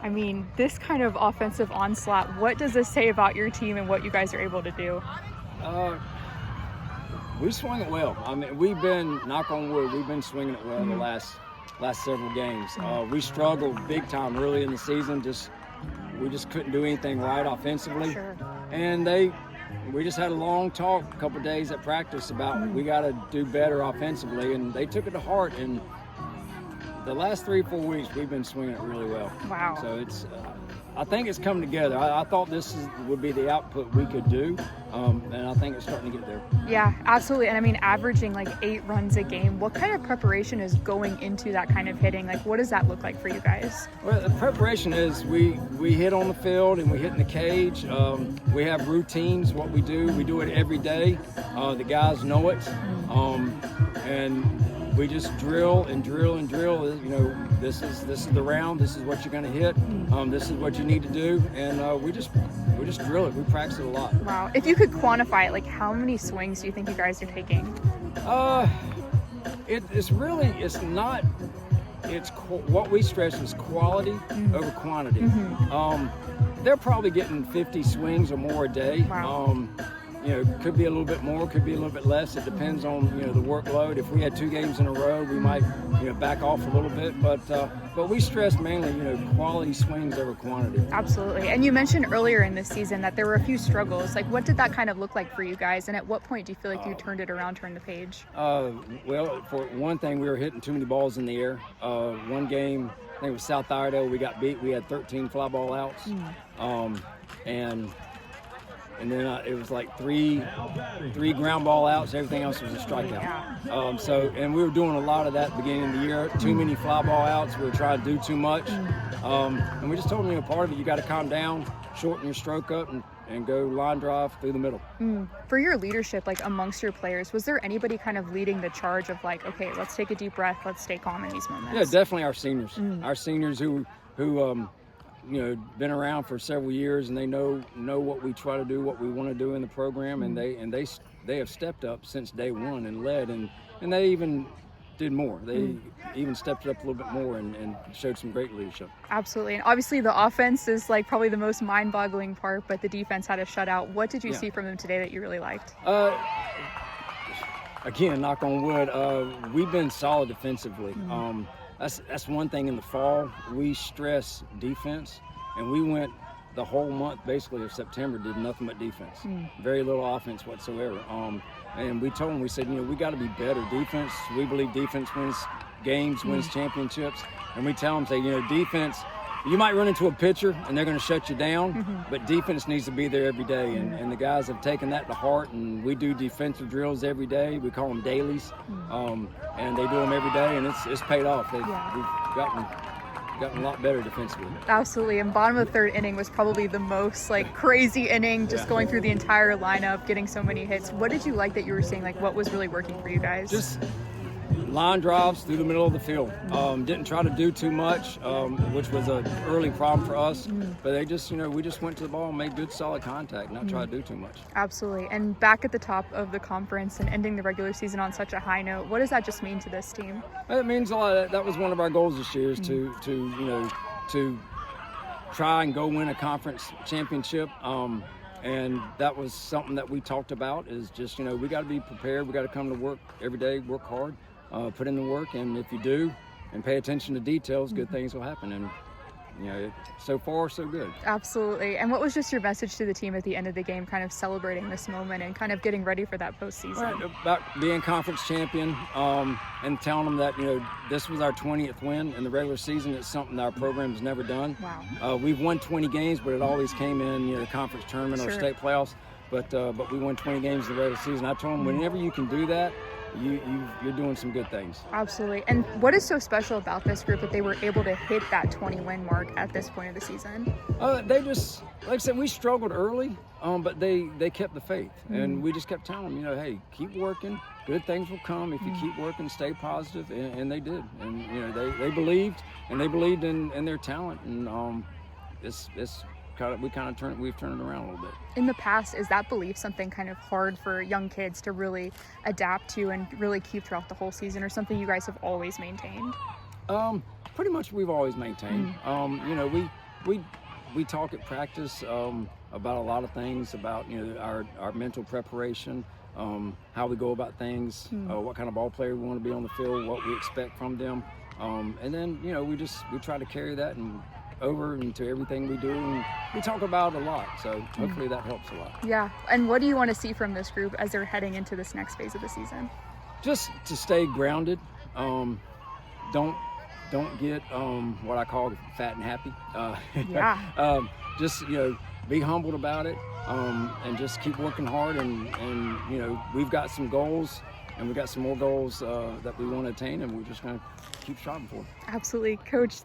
I mean, this kind of offensive onslaught, what does this say about your team and what you guys are able to do? We swing it well. I mean, we've been, knock on wood, we've been swinging it well the last several games. We struggled big time early in the season. We just couldn't do anything right offensively. Sure. And we just had a long talk a couple of days at practice about we got to do better offensively, and they took it to heart. And the last 3-4 weeks, we've been swinging it really well. Wow. So it's, I think it's come together. I thought would be the output we could do, and I think it's starting to get there. Yeah, absolutely. And I mean, averaging like 8 runs a game, what kind of preparation is going into that kind of hitting? Like, what does that look like for you guys? Well, the preparation is we hit on the field and we hit in the cage. We have routines, what we do. We do it every day. The guys know it. And we just drill and drill and drill. You know, this is the round. This is what you're going to hit. This is what you need to do, and we just drill it. We practice it a lot. Wow! If you could quantify it, like how many swings do you think you guys are taking? What we stress is quality over quantity. They're probably getting 50 swings or more a day. Wow. You know, could be a little bit more, could be a little bit less. It depends on, you know, the workload. If we had 2 games in a row, we might, you know, back off a little bit. But we stress mainly, you know, quality swings over quantity. Absolutely. And you mentioned earlier in this season that there were a few struggles. Like, what did that kind of look like for you guys? And at what point do you feel like you turned it around, turned the page? Well, for one thing, we were hitting too many balls in the air. One game, I think it was South Iredale, we got beat. We had 13 fly ball outs. And then it was like three ground ball outs. Everything else was a strikeout. And we were doing a lot of that at the beginning of the year. Too many fly ball outs. We were trying to do too much. And we just told them, you know, part of it, you got to calm down, shorten your stroke up, and go line drive through the middle. For your leadership, like amongst your players, was there anybody kind of leading the charge of like, okay, let's take a deep breath, let's stay calm in these moments? Yeah, definitely our seniors. Our seniors who you know, been around for several years, and they know what we try to do, what we want to do in the program, and they have stepped up since day one and led, and they even did more. They even stepped it up a little bit more and showed some great leadership. Absolutely. And obviously the offense is like probably the most mind-boggling part, but the defense had a shutout. What did you see from them today that you really liked? Again, knock on wood, we've been solid defensively. That's one thing in the fall. We stress defense, and we went the whole month basically of September did nothing but defense. Very little offense whatsoever. And we told them, we said, you know, we got to be better defense. We believe defense wins games, wins championships. And we tell them, say, you know, defense, you might run into a pitcher and they're going to shut you down, but defense needs to be there every day. And the guys have taken that to heart, and we do defensive drills every day. We call them dailies, and they do them every day, and it's paid off. We've gotten a lot better defensively. Absolutely. And bottom of the 3rd inning was probably the most like crazy inning, just going through the entire lineup, getting so many hits. What did you like that you were seeing? Like, what was really working for you guys? Just line drives through the middle of the field. Didn't try to do too much, which was an early problem for us. But they just, you know, we just went to the ball and made good, solid contact, not try to do too much. Absolutely. And back at the top of the conference and ending the regular season on such a high note, what does that just mean to this team? It means a lot. That was one of our goals this year, is to try and go win a conference championship. And that was something that we talked about, is just, you know, we got to be prepared. We got to come to work every day, work hard. Put in the work, and if you do and pay attention to details, good things will happen. And, you know, so far, so good. Absolutely. And what was just your message to the team at the end of the game, kind of celebrating this moment and kind of getting ready for that postseason? Right, about being conference champion, and telling them that, you know, this was our 20th win in the regular season. It's something that our program has never done. Wow. We've won 20 games, but it always came in, you know, the conference tournament or state playoffs. But we won 20 games in the regular season. I told them, whenever you can do that, you're doing some good things. Absolutely. And what is so special about this group that they were able to hit that 20-win mark at this point of the season? They just, like I said, we struggled early, but they kept the faith. And we just kept telling them, you know, hey, keep working. Good things will come if you keep working, stay positive. And they did. And, you know, they believed, and they believed in their talent. And we've turned it around a little bit. In the past, is that belief something kind of hard for young kids to really adapt to and really keep throughout the whole season, or something you guys have always maintained? Pretty much we've always maintained. You know, we talk at practice about a lot of things, about our mental preparation, how we go about things, what kind of ball player we want to be on the field, what we expect from them, and then we try to carry that and over into everything we do, and we talk about it a lot. So hopefully that helps a lot. Yeah. And what do you want to see from this group as they're heading into this next phase of the season? Just to stay grounded. Don't get what I call fat and happy. Yeah. Just be humbled about it, and just keep working hard. And we've got some goals, and we've got some more goals that we want to attain, and we're just going to keep striving for them. Absolutely, Coach.